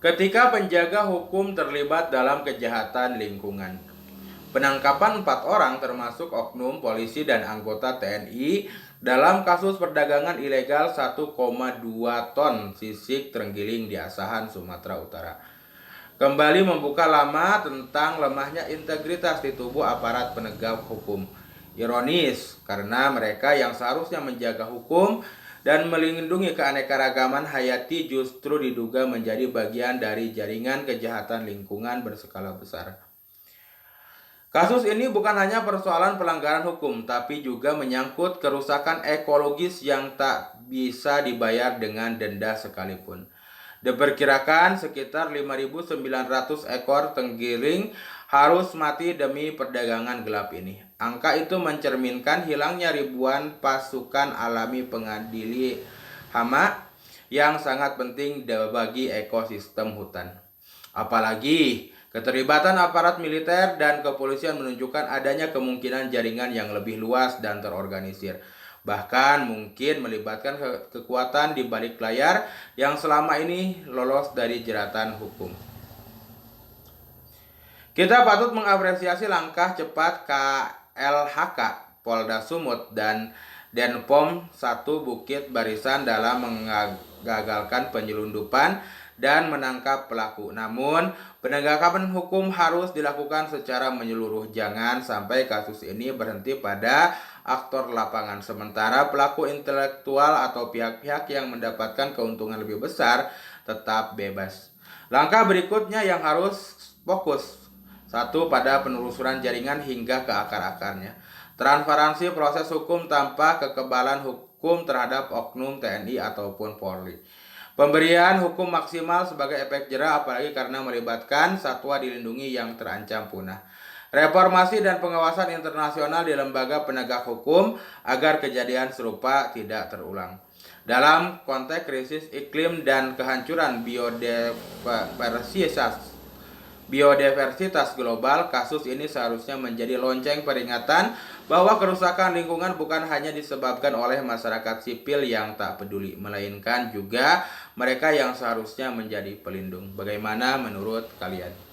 Ketika penjaga hukum terlibat dalam kejahatan lingkungan. Penangkapan 4 orang termasuk oknum polisi dan anggota TNI dalam kasus perdagangan ilegal 1,2 ton sisik terenggiling di Asahan, Sumatera Utara. Kembali membuka lama tentang lemahnya integritas di tubuh aparat penegak hukum. Ironis, karena mereka yang seharusnya menjaga hukum dan melindungi keanekaragaman hayati justru diduga menjadi bagian dari jaringan kejahatan lingkungan berskala besar. Kasus ini bukan hanya persoalan pelanggaran hukum, tapi juga menyangkut kerusakan ekologis yang tak bisa dibayar dengan denda sekalipun. Diperkirakan sekitar 5.900 ekor terenggiling harus mati demi perdagangan gelap ini. Angka itu mencerminkan hilangnya ribuan pasukan alami pengadili hama yang sangat penting bagi ekosistem hutan. Apalagi keterlibatan aparat militer dan kepolisian menunjukkan adanya kemungkinan jaringan yang lebih luas dan terorganisir. Bahkan mungkin melibatkan kekuatan di balik layar yang selama ini lolos dari jeratan hukum. Kita patut mengapresiasi langkah cepat KLHK, Polda Sumut, dan Denpom 1 Bukit Barisan dalam menggagalkan penyelundupan dan menangkap pelaku. Namun, penegakan hukum harus dilakukan secara menyeluruh. Jangan sampai kasus ini berhenti pada aktor lapangan, sementara pelaku intelektual atau pihak-pihak yang mendapatkan keuntungan lebih besar tetap bebas. Langkah berikutnya yang harus fokus. 1. Pada penelusuran jaringan hingga ke akar-akarnya. Transparansi proses hukum tanpa kekebalan hukum terhadap oknum TNI ataupun Polri. Pemberian hukum maksimal sebagai efek jera, apalagi karena melibatkan satwa dilindungi yang terancam punah. Reformasi dan pengawasan internasional di lembaga penegak hukum agar kejadian serupa tidak terulang. Dalam konteks krisis iklim dan kehancuran biodiversitas global, kasus ini seharusnya menjadi lonceng peringatan bahwa kerusakan lingkungan bukan hanya disebabkan oleh masyarakat sipil yang tak peduli, melainkan juga mereka yang seharusnya menjadi pelindung. Bagaimana menurut kalian?